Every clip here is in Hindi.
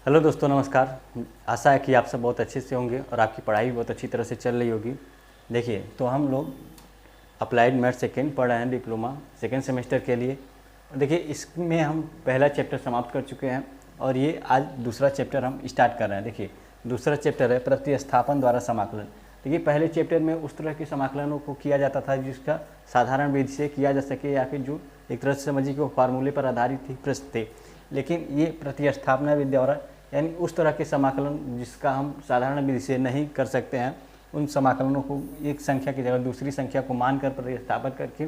हेलो दोस्तों, नमस्कार। आशा है कि आप सब बहुत अच्छे से होंगे और आपकी पढ़ाई भी बहुत अच्छी तरह से चल रही होगी। देखिए, तो हम लोग अप्लाइड मैथ सेकेंड पढ़ रहे हैं, डिप्लोमा सेकेंड सेमेस्टर के लिए। और देखिए, इसमें हम पहला चैप्टर समाप्त कर चुके हैं और ये आज दूसरा चैप्टर हम स्टार्ट कर रहे हैं। देखिए, दूसरा चैप्टर है प्रतिस्थापन द्वारा समाकलन। देखिए, पहले चैप्टर में उस तरह के समाकलनों को किया जाता था जिसका साधारण विधि से किया जा सके, या फिर जो एक तरह से समझिए कि वो फार्मूले पर आधारित ही प्रश्न थे। लेकिन ये प्रतिस्थापना विधि द्वारा, यानी उस तरह के समाकलन जिसका हम साधारण विधि से नहीं कर सकते हैं, उन समाकलनों को एक संख्या की जगह दूसरी संख्या को मानकर प्रतिस्थापित करके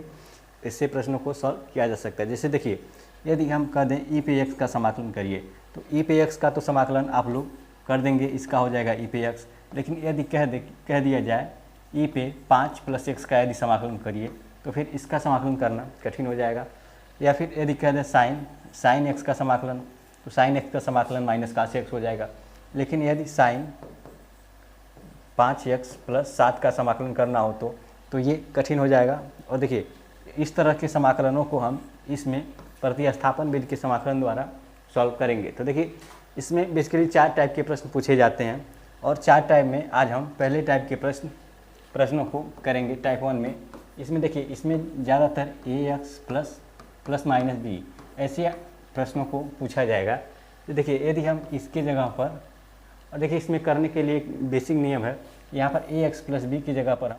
इससे प्रश्नों को सॉल्व किया जा सकता है। जैसे देखिए, यदि हम कह दें ई पे एक्स का समाकलन करिए, तो ई पे एक्स का तो समाकलन आप लोग कर देंगे, इसका हो जाएगा ई पे एक्स। लेकिन यदि कह दिया जाए ई पे 5 + x का यदि समाकलन करिए, तो फिर इसका समाकलन करना कठिन हो जाएगा। या फिर यदि कह दें साइन एक्स का समाकलन, तो साइन एक्स का समाकलन -cos x हो जाएगा। लेकिन यदि साइन 5x + 7 का समाकलन करना हो तो ये कठिन हो जाएगा। और देखिए, इस तरह के समाकलनों को हम इसमें प्रतिस्थापन विधि के समाकलन द्वारा सॉल्व करेंगे। तो देखिए, इसमें बेसिकली 4 टाइप के प्रश्न पूछे जाते हैं और 4 टाइप में आज हम पहले टाइप के प्रश्नों को करेंगे, टाइप 1 में। इसमें देखिए, इसमें ज़्यादातर ax + b ऐसे प्रश्नों को पूछा जाएगा। तो देखिए, यदि हम इसके जगह पर, और देखिए इसमें करने के लिए एक बेसिक नियम है, यहाँ पर ax + b की जगह पर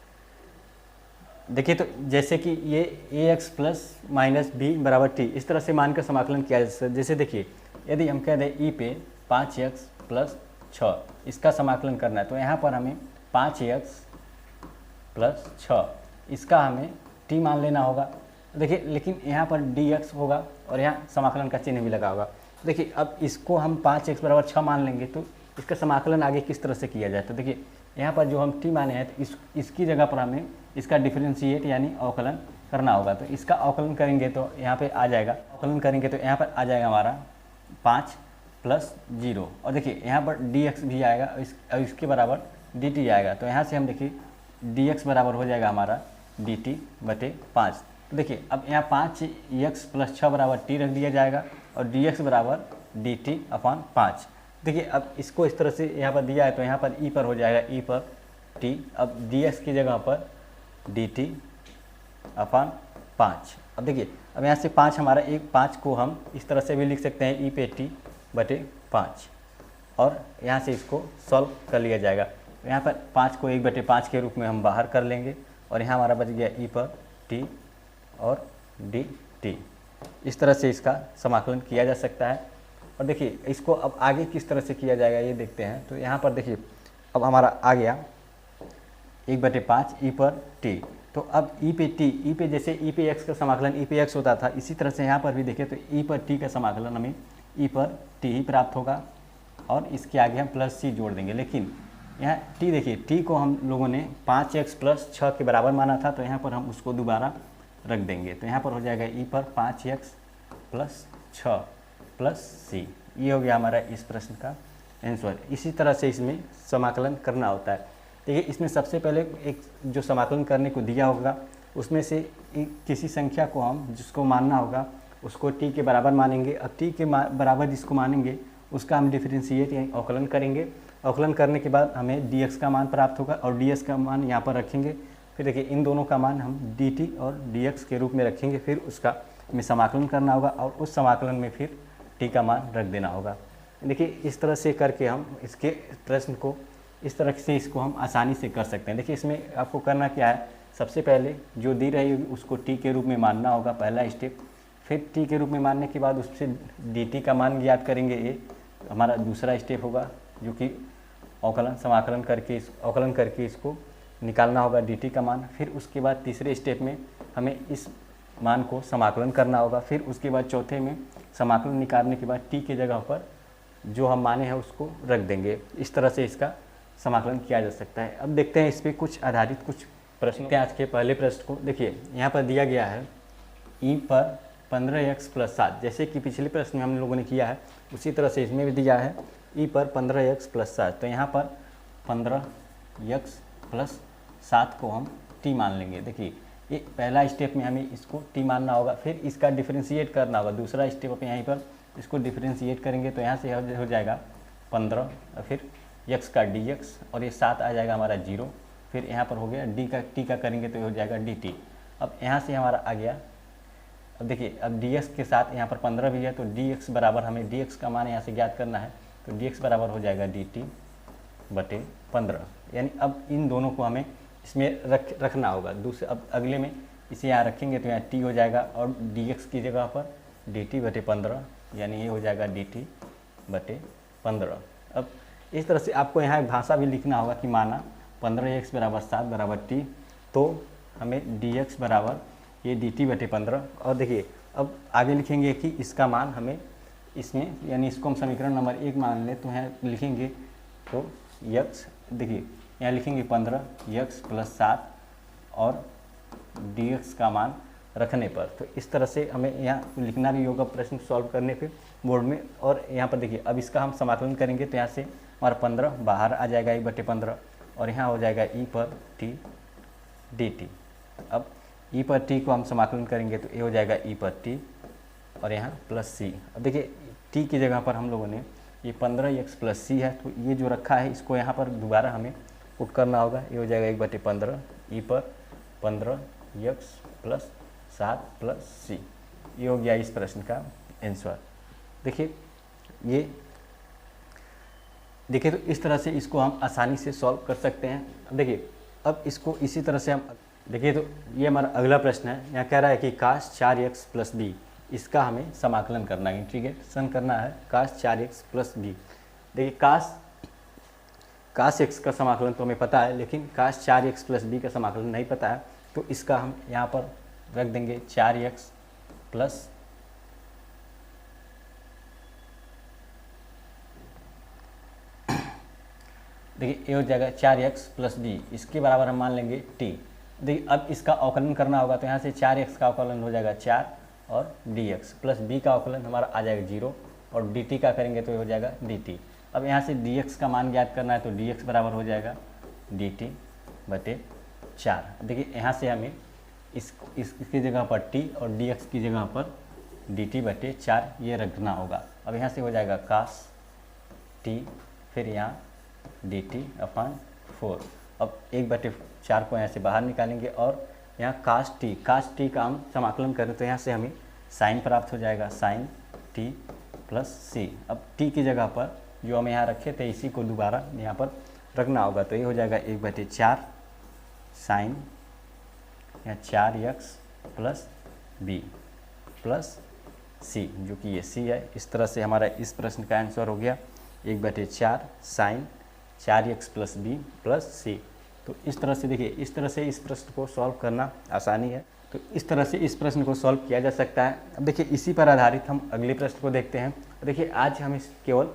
देखिए, तो जैसे कि ये ax + -b = t, इस तरह से मानकर समाकलन किया जा सकता है। जैसे देखिए, यदि हम कह दें ई पे 5x + 6 इसका समाकलन करना है, तो यहाँ पर हमें 5x + 6 इसका हमें t मान लेना होगा। देखिए, लेकिन यहाँ पर dx होगा और यहाँ समाकलन का चिन्ह भी लगा होगा। देखिए, अब इसको हम 5x = 6 मान लेंगे, तो इसका समाकलन आगे किस तरह से किया जाए। तो देखिए, यहाँ पर जो हम t माने हैं, तो इसकी जगह पर हमें इसका डिफरेंशिएट यानी अवकलन करना होगा। तो इसका अवकलन करेंगे तो यहाँ पे आ जाएगा, अवकलन करेंगे तो यहाँ पर आ जाएगा हमारा 5 + 0। और देखिए, यहाँ पर dx भी आएगा और इसके बराबर dt आएगा। तो यहाँ से हम देखिए dx बराबर हो जाएगा हमारा dt/5। तो देखिए, अब यहाँ 5x + 6 = t रख दिया जाएगा और dx बराबर dt/5। देखिए, अब इसको इस तरह से यहाँ पर दिया है, तो यहाँ पर e पर हो जाएगा e/t। अब dx की जगह पर dt/5। अब देखिए, अब यहाँ से 5 हमारा 5 को हम इस तरह से भी लिख सकते हैं e/t/5, और यहाँ से इसको सॉल्व कर लिया जाएगा। तो यहाँ पर 5 को 1/5 के रूप में हम बाहर कर लेंगे और यहाँ हमारा बच गया e/t और dt। इस तरह से इसका समाकलन किया जा सकता है। और देखिए, इसको अब आगे किस तरह से किया जाएगा ये देखते हैं। तो यहाँ पर देखिए, अब हमारा आ गया 1/5 e/t। तो अब e पे जैसे e पे x का समाकलन e पे x होता था, इसी तरह से यहाँ पर भी देखें तो e/t का समाकलन हमें e/t ही प्राप्त होगा और इसके आगे हम +c जोड़ देंगे। लेकिन यहाँ t देखिए, t को हम लोगों ने 5x + 6 के बराबर माना था, तो यहाँ पर हम उसको दोबारा रख देंगे। तो यहाँ पर हो जाएगा e/5x + 6 + c। ये हो गया हमारा इस प्रश्न का आंसर। इसी तरह से इसमें समाकलन करना होता है। देखिए, इसमें सबसे पहले एक जो समाकलन करने को दिया होगा, उसमें से किसी संख्या को हम जिसको मानना होगा उसको t के बराबर मानेंगे। अब t के बराबर जिसको मानेंगे उसका हम डिफरेंशिएट यानी अवकलन करेंगे। अवकलन करने के बाद हमें dx का मान प्राप्त होगा और ds का मान यहाँ पर रखेंगे। फिर देखिए, इन दोनों का मान हम dt और dx के रूप में रखेंगे। फिर उसका हमें समाकलन करना होगा और उस समाकलन में फिर t का मान रख देना होगा। देखिए, इस तरह से करके हम इसके प्रश्न को इस तरह से इसको हम आसानी से कर सकते हैं। देखिए, इसमें आपको करना क्या है, सबसे पहले जो दी रही होगी उसको t के रूप में मानना होगा, पहला स्टेप। फिर t के रूप में मानने के बाद उससे dt का मान ज्ञात करेंगे, ये हमारा दूसरा स्टेप होगा, जो कि अवकलन करके इसको निकालना होगा dt का मान। फिर उसके बाद तीसरे स्टेप में हमें इस मान को समाकलन करना होगा। फिर उसके बाद चौथे में समाकलन निकालने के बाद t की जगह पर जो हम माने हैं उसको रख देंगे। इस तरह से इसका समाकलन किया जा सकता है। अब देखते हैं इस पर कुछ आधारित कुछ प्रश्न। आज के पहले प्रश्न को देखिए, यहाँ पर दिया गया है e पर 15x + 7, जैसे कि पिछले प्रश्न में हम लोगों ने किया है उसी तरह से इसमें भी दिया है e पर 15x + 7। तो यहाँ पर 15x + 7 को हम t मान लेंगे। देखिए, ये पहला स्टेप में हमें इसको t मानना होगा, फिर इसका डिफरेंशिएट करना होगा। दूसरा स्टेप पे यहीं पर इसको डिफरेंशिएट करेंगे, तो यहाँ से हो जाएगा 15 और फिर x का dx और ये 7 आ जाएगा हमारा 0। फिर यहाँ पर हो गया t का करेंगे तो ये हो जाएगा dt। अब यहाँ से हमारा आ गया, अब देखिए अब dx के साथ यहाँ पर 15 भी है तो dx बराबर, हमें dx का मान यहाँ से ज्ञात करना है तो dx बराबर हो जाएगा dt बटे 15। यानी अब इन दोनों को हमें इसमें रखना होगा। दूसरे अब अगले में इसे यहाँ रखेंगे तो यहाँ t हो जाएगा और dx की जगह पर dt बटे 15, यानी ये हो जाएगा dt बटे 15। अब इस तरह से आपको यहाँ एक भाषा भी लिखना होगा कि माना 15x बराबर 7 बराबर t, तो हमें dx बराबर ये dt बटे 15। और देखिए अब आगे लिखेंगे कि इसका मान हमें इसमें, यानी इसको हम समीकरण नंबर 1 मान लें तो यहाँ लिखेंगे तो x, देखिए यहाँ लिखेंगे 15x प्लस 7 और dx का मान रखने पर। तो इस तरह से हमें यहाँ लिखना भी होगा प्रश्न सॉल्व करने पे बोर्ड में। और यहाँ पर देखिए अब इसका हम समाकलन करेंगे तो यहाँ से हमारा 15 बाहर आ जाएगा e बटे 15 और यहाँ हो जाएगा e पर t dt। अब e पर t को हम समाकलन करेंगे तो ये हो जाएगा e पर t और यहाँ प्लस c। अब देखिए t की जगह पर हम लोगों ने ये 15x प्लस c है, तो ये जो रखा है इसको यहाँ पर दोबारा हमें पुट करना होगा। ये हो जाएगा 1 बटे 15 e पर 15x प्लस 7 प्लस c। ये हो गया इस प्रश्न का आंसर। देखिए तो इस तरह से इसको हम आसानी से सॉल्व कर सकते हैं। देखिए अब इसको इसी तरह से हम, देखिए तो ये हमारा अगला प्रश्न है। यहाँ कह रहा है कि काश 4x प्लस बी, इसका हमें समाकलन करना है, इंटीग्रेशन करना है काश 4x प्लस बी। देखिए काश x का समाकलन तो हमें पता है, लेकिन काश 4x प्लस बी का समाकलन नहीं पता है। तो इसका हम यहाँ पर रख देंगे 4x प्लस देखिए ये हो जाएगा 4x प्लस बी, इसके बराबर हम मान लेंगे t। देखिए अब इसका अवकलन करना होगा तो यहाँ से 4x का अवकलन हो जाएगा 4 और dx प्लस b का अवकलन हमारा आ जाएगा 0 और dt का करेंगे तो ये हो जाएगा dt। अब यहाँ से dx का मान ज्ञात करना है तो dx बराबर हो जाएगा dt बटे 4। देखिए यहाँ से हमें इसकी जगह पर t और dx की जगह पर dt बटे 4 ये रखना होगा। अब यहाँ से हो जाएगा काश t, फिर यहाँ dt अपन 4। अब 1 बटे 4 को यहाँ से बाहर निकालेंगे और यहाँ काश t का हम समाकलन करें तो यहाँ से हमें साइन प्राप्त हो जाएगा, साइन t प्लस c। अब t की जगह पर जो हम यहाँ रखे थे इसी को दोबारा यहाँ पर रखना होगा तो ये हो जाएगा 1 बटे 4 साइन यहाँ 4x plus b plus c, जो कि ये c है। इस तरह से हमारा इस प्रश्न का आंसर हो गया 1 बटे 4 sine 4x plus B plus C. तो इस तरह से देखिए, इस तरह से इस प्रश्न को सॉल्व करना आसानी है। तो इस तरह से इस प्रश्न को सॉल्व किया जा सकता है। अब देखिए इसी पर आधारित हम अगले प्रश्न को देखते हैं। देखिए आज हम इस केवल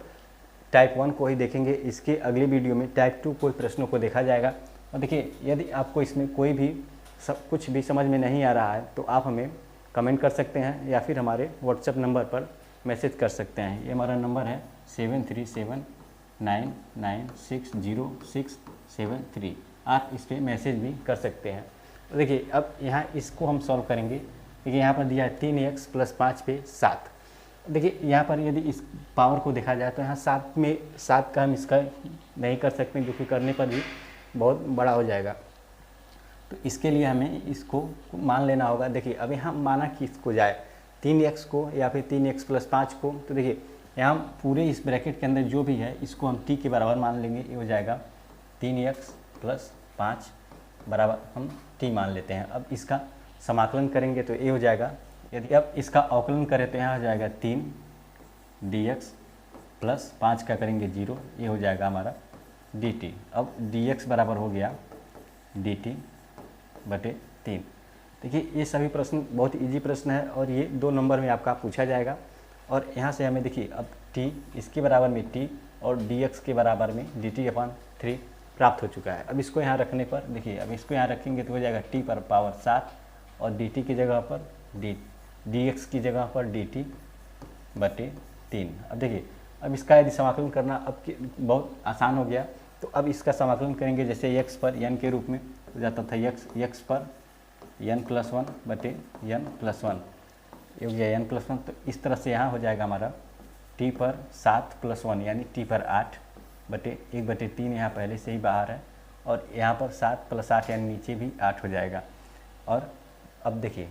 टाइप 1 को ही देखेंगे, इसके अगले वीडियो में टाइप 2 कोई प्रश्नों को देखा जाएगा। और देखिए यदि आपको इसमें कोई भी कुछ भी समझ में नहीं आ रहा है तो आप हमें कमेंट कर सकते हैं या फिर हमारे व्हाट्सएप नंबर पर मैसेज कर सकते हैं। ये हमारा नंबर है 7379960673। आप इस पर मैसेज भी कर सकते हैं। देखिए अब यहाँ इसको हम सॉल्व करेंगे। देखिए यहाँ पर दिया है 3x प्लस 5 पे 7। देखिए यहाँ पर यदि इस पावर को देखा जाए तो यहाँ 7 का हम इसका नहीं कर सकते, जो कि करने पर भी बहुत बड़ा हो जाएगा। तो इसके लिए हमें इसको मान लेना होगा। देखिए अब यहाँ माना कि इसको जाए 3x को या फिर 3x प्लस 5 को, तो देखिए यहाँ हम पूरे इस ब्रैकेट के अंदर जो भी है इसको हम t के बराबर मान लेंगे। ये हो जाएगा 3x प्लस 5 बराबर हम t मान लेते हैं। अब इसका समाकलन करेंगे तो ये हो जाएगा, यदि अब इसका अवकलन करें तो यहाँ हो जाएगा 3 dx प्लस 5 का करेंगे 0, ये हो जाएगा हमारा dt। अब dx बराबर हो गया dt बटे 3। देखिए ये सभी प्रश्न बहुत इजी प्रश्न है और ये 2 नंबर में आपका पूछा जाएगा। और यहाँ से हमें देखिए अब t इसके बराबर में t और dx के बराबर में dt/3 प्राप्त हो चुका है। अब इसको यहाँ रखने पर देखिए, अब इसको यहाँ रखेंगे तो हो जाएगा t पर पावर 7 और dt की जगह पर dx की जगह पर dt बटे 3। अब देखिए अब इसका यदि समाकलन करना अब बहुत आसान हो गया। तो अब इसका समाकलन करेंगे जैसे x पर n के रूप में हो जाता था, x पर n+1 बटे n+1, ये हो गया n+1। तो इस तरह से यहाँ हो जाएगा हमारा टी पर 7 + 1 यानी टी पर 8 बटे 1/3 यहाँ पहले से ही बाहर है, और यहाँ पर 7 + 8 यानी नीचे भी 8 हो जाएगा। और अब देखिए,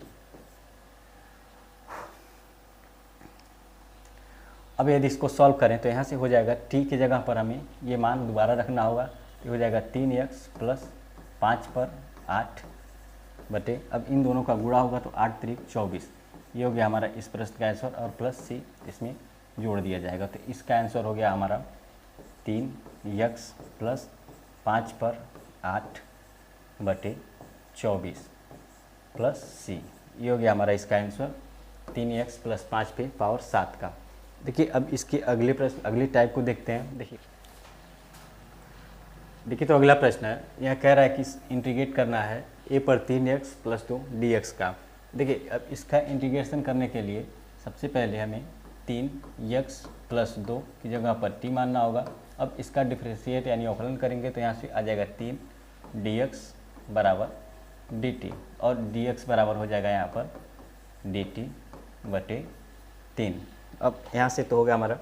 अब यदि इसको सॉल्व करें तो यहाँ से हो जाएगा टी की जगह पर हमें ये मान दोबारा रखना होगा, तो हो जाएगा 3x + 5 पर 8 बटे, अब इन दोनों का गुणा होगा तो 8 × 24। ये हो गया हमारा इस प्रश्न का आंसर, और प्लस सी इसमें जोड़ दिया जाएगा। तो इसका आंसर हो गया हमारा 3x + 5 पर 8 बटे 24 प्लस सी। ये हो गया हमारा इसका आंसर 3x + 5 पे पावर 7 का। देखिए अब इसके अगले प्रश्न, अगली टाइप को देखते हैं। देखिए तो अगला प्रश्न है, यह कह रहा है कि इंटीग्रेट करना है a पर 3x + 2 dx का। देखिए अब इसका इंटीग्रेशन करने के लिए सबसे पहले हमें 3x + 2 की जगह पर t मानना होगा। अब इसका डिफ्रेंशिएट यानी अवकलन करेंगे तो यहाँ से आ जाएगा 3 dx = dt, और dx बराबर हो जाएगा यहाँ पर dt/3। अब यहाँ से तो हो गया हमारा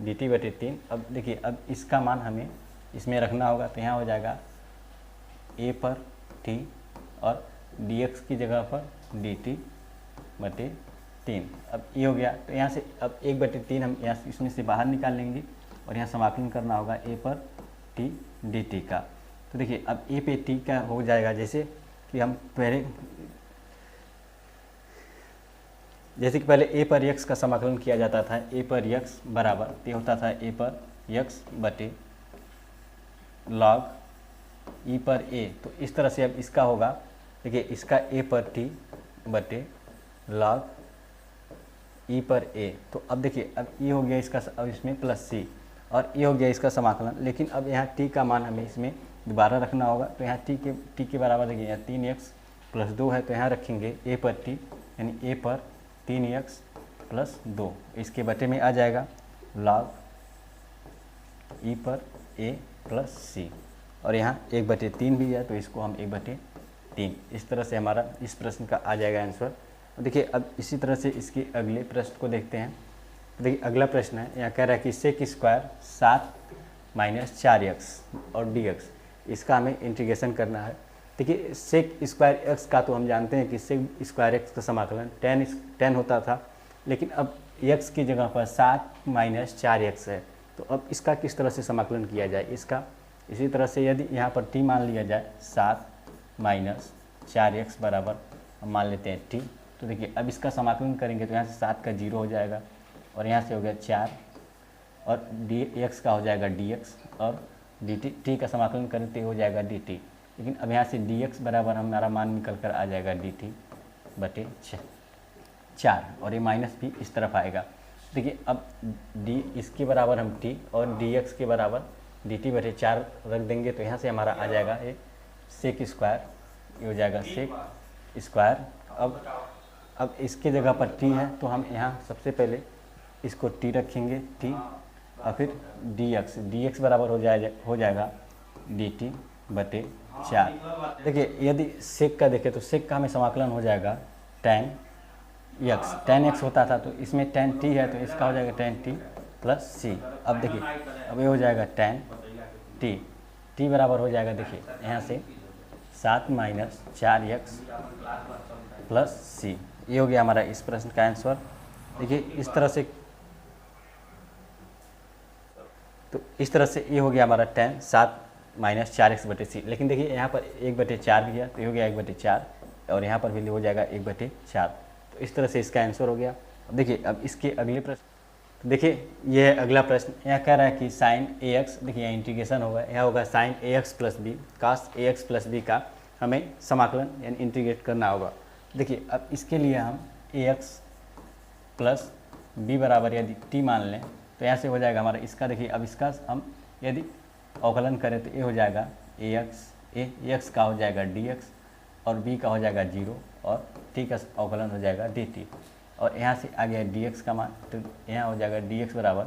dt/3। अब देखिए अब इसका मान हमें इसमें रखना होगा, तो यहाँ हो जाएगा a पर t और dx की जगह पर dt/3। अब ये हो गया, तो यहाँ से अब 1/3 हम यहाँ इसमें से बाहर निकाल लेंगे, और यहाँ समाकलन करना होगा a पर t dt का। तो देखिए अब a पे t का हो जाएगा, जैसे कि पहले a पर x का समाकलन किया जाता था। a पर x बराबर ये होता था a पर x बटे log e पर a। तो इस तरह से अब इसका होगा, देखिए इसका a पर t बटे log e पर a। तो अब देखिए अब ये हो गया इसका, अब इसमें प्लस c, और ये हो गया इसका समाकलन। लेकिन अब यहाँ t का मान हमें इसमें दोबारा रखना होगा, तो यहाँ t के बराबर देखिए यहाँ 3x + 2 है, तो यहाँ रखेंगे a पर t यानी a पर 3x + 2, इसके बटे में आ जाएगा log e पर a + c, और यहाँ 1/3 भी है, तो इसको हम 1/3। इस तरह से हमारा इस प्रश्न का आ जाएगा आंसर। देखिए अब इसी तरह से इसके अगले प्रश्न को देखते हैं। देखिए अगला प्रश्न है, यहाँ कह रहा है कि sec² 7 - 4x और dx, इसका हमें इंटीग्रेशन करना है। देखिए sec² x का तो हम जानते हैं कि sec² x का समाकलन tan होता था, लेकिन अब x की जगह पर 7 - 4x है, तो अब इसका किस तरह से समाकलन किया जाए इसका। इसी तरह से यदि यहाँ पर t मान लिया जाए, 7 - 4x बराबर हम मान लेते हैं t। तो देखिए अब इसका समाकलन करेंगे तो यहाँ से 7 का 0 हो जाएगा, और यहाँ से हो गया 4, और dx का हो जाएगा dx, और dt t का समाकलन करें तो हो जाएगा dt। लेकिन अब यहाँ से dx बराबर हमारा मान निकल कर आ जाएगा dt/4, और ये माइनस भी इस तरफ आएगा। देखिए अब d इसके बराबर हम t और dx के बराबर dt/4 रख देंगे, तो यहाँ से हमारा आ जाएगा एक sec², ये हो जाएगा sec²। अब इसके जगह पर t है, तो हम यहाँ सबसे पहले इसको t रखेंगे t, और फिर dx बराबर हो जाएगा dt/4। देखिए यदि sec का देखें तो sec का हमें समाकलन हो जाएगा tan x होता था, तो इसमें tan t है, तो इसका हो जाएगा tan t + c। अब देखिए अब ये हो जाएगा tan t बराबर हो जाएगा, देखिए यहाँ से 7 - 4x + c। ये हो गया हमारा इस प्रश्न का आंसर। देखिए इस तरह से, तो इस तरह से ये हो गया हमारा tan 7 - 4x/c। लेकिन देखिए यहाँ पर 1/4 भी है, तो ये हो गया 1/4, और यहाँ पर भी हो जाएगा 1/4। तो इस तरह से इसका आंसर हो गया। अब देखिए अब इसके अगले प्रश्न, तो देखिए ये है अगला प्रश्न। यहाँ कह रहा है कि sin ax, देखिए यहाँ इंटीग्रेशन होगा, यहाँ होगा sin ax + b cos ax + b का हमें समाकलन यानी इंटीग्रेट करना होगा। देखिए अब इसके लिए हम ax + b बराबर यदि t मान लें, तो यहाँ से हो जाएगा हमारा इसका। देखिए अब इसका हम यदि अवकलन करें तो ये हो जाएगा ax का हो जाएगा dx, और b का हो जाएगा 0, और t का अवकलन हो जाएगा dt, और यहाँ से आ गया dx का मान, तो यहाँ हो जाएगा dx बराबर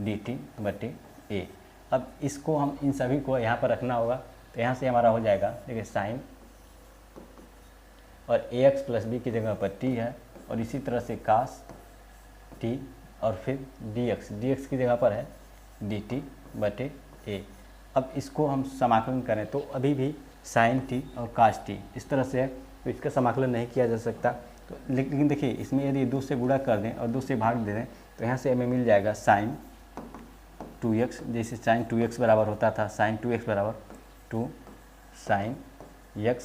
dt/a। अब इसको हम इन सभी को यहाँ पर रखना होगा, तो यहाँ से हमारा हो जाएगा, देखिए sin, और ax + b की जगह पर t है, और इसी तरह से cos t और फिर dx की जगह पर है dt/a। अब इसको हम समाकलन करें तो अभी भी sin t और cos t इस तरह से है, तो इसका समाकलन नहीं किया जा सकता। तो लेकिन देखिए इसमें यदि 2 से गुणा कर दें और 2 से भाग दे दें तो यहाँ से हमें मिल जाएगा sin 2x, जैसे sin 2x बराबर होता था sin 2x बराबर 2 sin x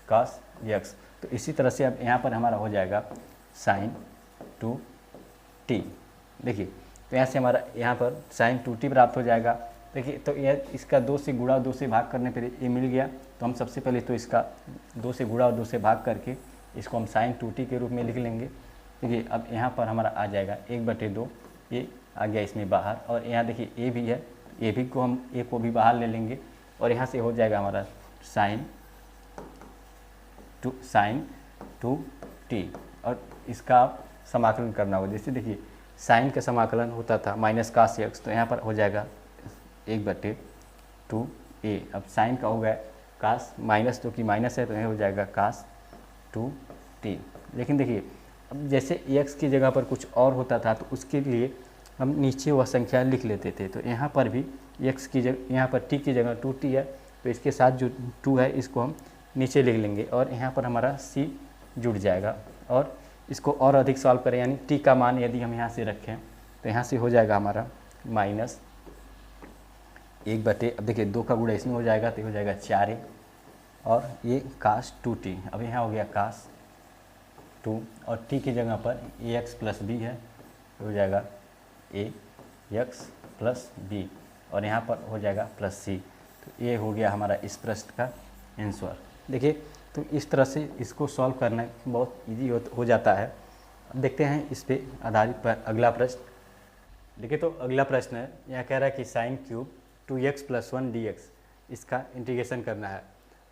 cos x। तो इसी तरह से अब यहाँ पर हमारा हो जाएगा sin 2t। देखिए तो यहाँ से हमारा यहाँ पर sin 2t प्राप्त हो जाएगा। देखिए तो यह इसका 2 से गुणा और 2 से भाग करने पर ये मिल गया। तो हम सबसे पहले तो इसका 2 से गुणा और 2 से भाग करके इसको हम sin 2t के रूप में लिख लेंगे। देखिए अब यहाँ पर हमारा आ जाएगा 1/2, ये आ गया इसमें बाहर, और यहाँ देखिए ए भी है, ए भी को हम ए को भी बाहर ले लेंगे और यहाँ से हो जाएगा हमारा sin 2t। और इसका समाकलन करना होगा। जैसे देखिए साइन का समाकलन होता था माइनस cos x, तो यहाँ पर हो जाएगा 1/2a। अब साइन का हो गया cos माइनस, जो कि माइनस है तो यहाँ हो जाएगा cos 2t। लेकिन देखिए अब जैसे x की जगह पर कुछ और होता था तो उसके लिए हम नीचे वह संख्या लिख लेते थे। तो यहाँ पर भी x की जगह, यहाँ पर t की जगह 2t है तो इसके साथ जो 2 है इसको हम नीचे लिख लेंगे और यहाँ पर हमारा c जुड़ जाएगा। और इसको और अधिक सॉल्व करें, यानी t का मान यदि हम यहाँ से रखें तो यहाँ से हो जाएगा हमारा माइनस 1/, अब देखिए 2 का गुणा इसमें हो जाएगा तो हो जाएगा 4a, और ये cos 2t। अब यहाँ हो गया cos 2 और t की जगह पर ax + b है तो हो जाएगा ax + b, और यहाँ पर हो जाएगा +c। तो ये हो गया हमारा इस प्रश्न का आंसर। देखिए तो इस तरह से इसको सॉल्व करना बहुत इजी हो जाता है। अब देखते हैं इस पे आधारित पर अगला प्रश्न। देखिए तो अगला प्रश्न है, यहाँ कह रहा है कि sin³ 2x + 1 dx, इसका इंटीग्रेशन करना है।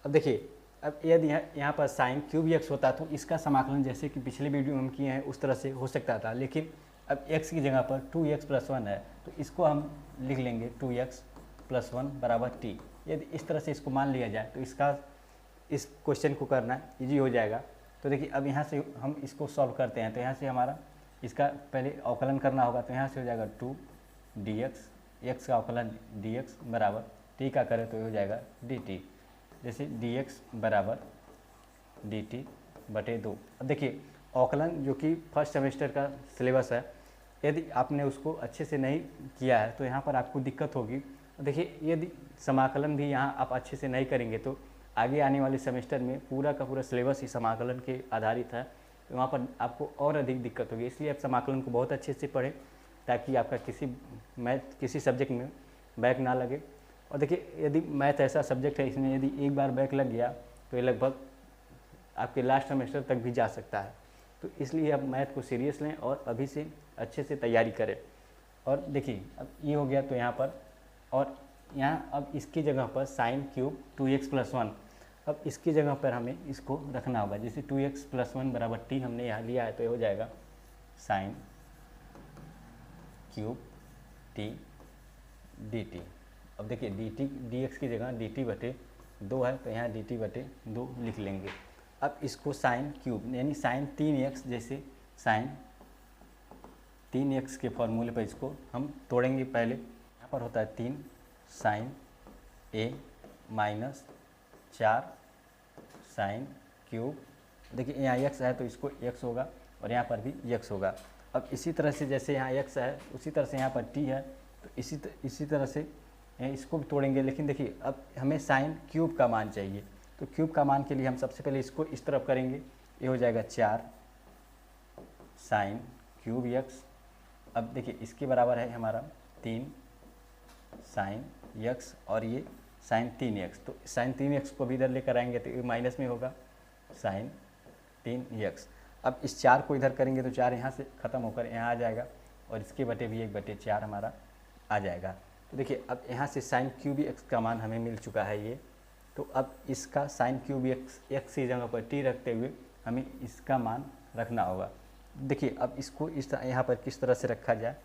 अब देखिए अब यदि यहाँ पर sin³ x होता तो इसका समाकलन जैसे कि पिछले वीडियो में हम किए हैं उस तरह से हो सकता था, लेकिन अब x की जगह पर 2x + 1 है तो इसको हम लिख लेंगे 2x + 1 = t। यदि इस तरह से इसको मान लिया जाए तो इसका इस क्वेश्चन को करना इजी हो जाएगा। तो देखिए अब यहाँ से हम इसको सॉल्व करते हैं तो यहाँ से हमारा इसका पहले अवकलन करना होगा। तो यहाँ से हो जाएगा 2 dx, x का अवकलन dx बराबर t का करें तो हो जाएगा dt। जैसे dx बराबर dt/2। अब देखिए अवकलन जो कि फर्स्ट सेमेस्टर का सिलेबस है, यदि आपने उसको अच्छे से नहीं किया है तो यहाँ पर आपको दिक्कत होगी। देखिए यदि समाकलन भी यहाँ आप अच्छे से नहीं करेंगे तो आगे आने वाले सेमेस्टर में पूरा का पूरा सिलेबस ही समाकलन के आधारित है, तो वहाँ पर आपको और अधिक दिक्कत होगी। इसलिए आप समाकलन को बहुत अच्छे से पढ़ें ताकि आपका किसी सब्जेक्ट में बैक ना लगे। और देखिए यदि मैथ ऐसा सब्जेक्ट है, इसमें यदि एक बार बैक लग गया तो ये लगभग आपके लास्ट सेमेस्टर तक भी जा सकता है। तो इसलिए आप मैथ को सीरियस लें और अभी से अच्छे से तैयारी करें। और देखिए अब ये हो गया तो यहाँ पर, और यहाँ अब इसकी जगह पर sin³ 2x + 1, अब इसकी जगह पर हमें इसको रखना होगा। जैसे 2x + 1 = t हमने यहाँ लिया है तो ये हो जाएगा sin³ t dt। अब देखिए dx की जगह dt/2 है तो यहाँ dt/2 लिख लेंगे। अब इसको sin³ यानी sin 3x, जैसे sin 3x के फॉर्मूले पर इसको हम तोड़ेंगे। पहले यहाँ पर होता है 3 sin a - 4 sin³। देखिए यहाँ x है तो इसको x होगा और यहाँ पर भी x होगा। अब इसी तरह से जैसे यहाँ x है उसी तरह से यहाँ पर t है तो इसी तरह से इसको भी तोड़ेंगे। लेकिन देखिए अब हमें sin³ का मान चाहिए, तो क्यूब का मान के लिए हम सबसे पहले इसको इस तरफ करेंगे। ये हो जाएगा 4 sin³ x। अब देखिए इसके बराबर है हमारा 3 sin x और ये sin 3x। तो sin 3x को भी इधर लेकर आएंगे तो ये माइनस में होगा sin 3x। अब इस 4 को इधर करेंगे तो 4 यहाँ से ख़त्म होकर यहाँ आ जाएगा और इसके बटे भी 1/4 हमारा आ जाएगा। तो देखिए अब यहाँ से sin³ x का मान हमें मिल चुका है ये। तो अब इसका sin³ x की जगह पर t रखते हुए हमें इसका मान रखना होगा। देखिए अब इसको इस यहाँ पर किस तरह से रखा जाए।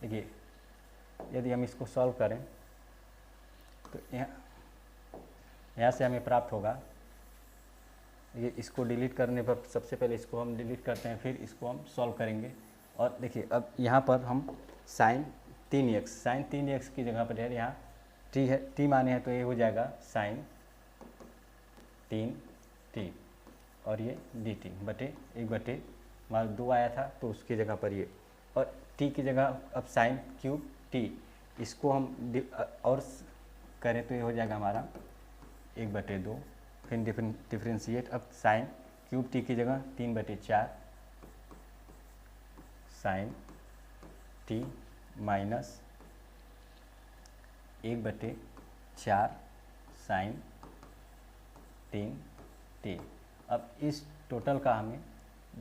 देखिए यदि हम इसको सॉल्व करें तो यहाँ से हमें प्राप्त होगा, ये इसको डिलीट करने पर सबसे पहले इसको हम डिलीट करते हैं, फिर इसको हम सॉल्व करेंगे और देखिए अब यहाँ पर हम साइन 3x की जगह पर है यहाँ टी है, टी माने हैं तो ये हो जाएगा साइन 3t और ये dt बटे 1 मान 2 आया था तो उसकी जगह पर ये, और t की जगह अब साइन क्यूब t, इसको हम और करें तो ये हो जाएगा हमारा 1/2, फिर डिफ्रेंशिएट, अब साइन क्यूब t की जगह 3/4 sign t minus 1/4 sign 3t। अब इस टोटल का हमें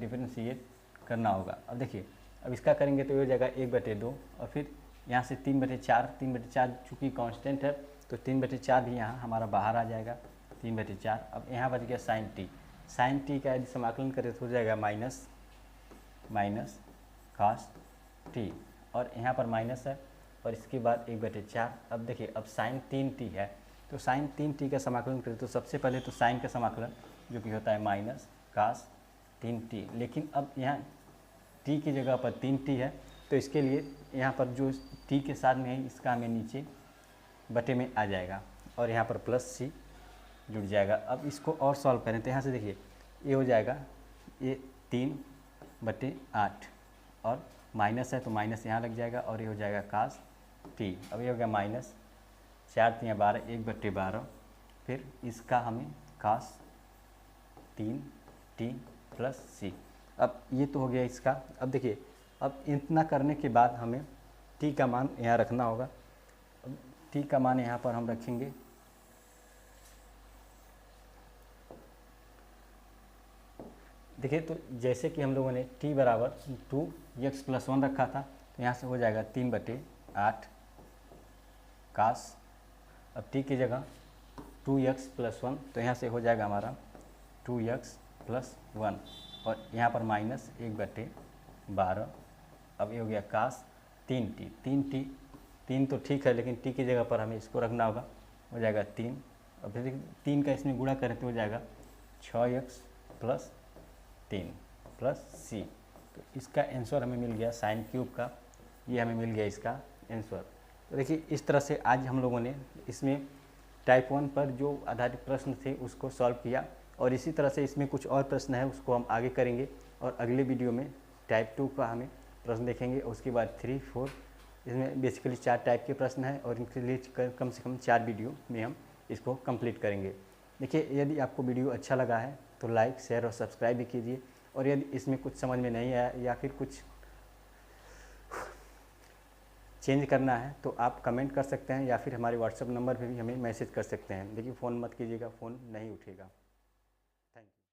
डिफरेंशिएट करना होगा। अब देखिए अब इसका करेंगे तो ये हो जाएगा 1/2 और फिर यहाँ से 3/4 चूँकि कांस्टेंट है तो 3/4 भी यहाँ हमारा बाहर आ जाएगा 3/4। अब यहाँ बच गया साइन टी का यदि समाकलन करें तो हो जाएगा माइनस cos t, और यहाँ पर माइनस है और इसके बाद 1/4। अब देखिए अब साइन 3t है तो साइन 3t का समाकलन करें तो सबसे पहले तो साइन का समाकलन जो कि होता है माइनस cos 3t, लेकिन अब यहाँ t की जगह पर 3t है तो इसके लिए यहाँ पर जो t के साथ में है इसका हमें नीचे बटे में आ जाएगा और यहाँ पर प्लस c जुड़ जाएगा। अब इसको और सॉल्व करें तो यहाँ से देखिए ये हो जाएगा ये 3/8 और माइनस है तो माइनस यहाँ लग जाएगा और ये हो जाएगा cos t। अब ये हो गया माइनस 4 × 12 1/12, फिर इसका हमें cos 3t प्लस c। अब ये तो हो गया इसका। अब देखिए अब इतना करने के बाद हमें t का मान यहाँ रखना होगा। अब t का मान यहाँ पर हम रखेंगे देखिए, तो जैसे कि हम लोगों ने t बराबर 2x + 1 रखा था तो यहाँ से हो जाएगा 3/8 cos, अब t की जगह 2x + 1 तो यहाँ से हो जाएगा हमारा 2x + 1 और यहाँ पर माइनस 1/12। अब ये हो गया cos 3t 3 तो ठीक है लेकिन t की जगह पर हमें इसको रखना होगा, हो जाएगा 3। अब फिर 3 का इसमें गुणा करें तो हो जाएगा 6x + 3 प्लस c। तो इसका आंसर हमें मिल गया साइन क्यूब का, ये हमें मिल गया इसका आंसर। तो देखिए इस तरह से आज हम लोगों ने इसमें टाइप 1 पर जो आधारित प्रश्न थे उसको सॉल्व किया, और इसी तरह से इसमें कुछ और प्रश्न है उसको हम आगे करेंगे और अगले वीडियो में टाइप 2 का हमें प्रश्न देखेंगे। उसके बाद 3, 4 इसमें बेसिकली 4 टाइप के प्रश्न हैं और इनके लिए कम से कम 4 वीडियो में हम इसको कंप्लीट करेंगे। देखिए यदि आपको वीडियो अच्छा लगा है तो लाइक, शेयर और सब्सक्राइब भी कीजिए, और यदि इसमें कुछ समझ में नहीं आया या फिर कुछ चेंज करना है तो आप कमेंट कर सकते हैं या फिर हमारे व्हाट्सएप नंबर पे भी हमें मैसेज कर सकते हैं। देखिए फ़ोन मत कीजिएगा, फ़ोन नहीं उठेगा।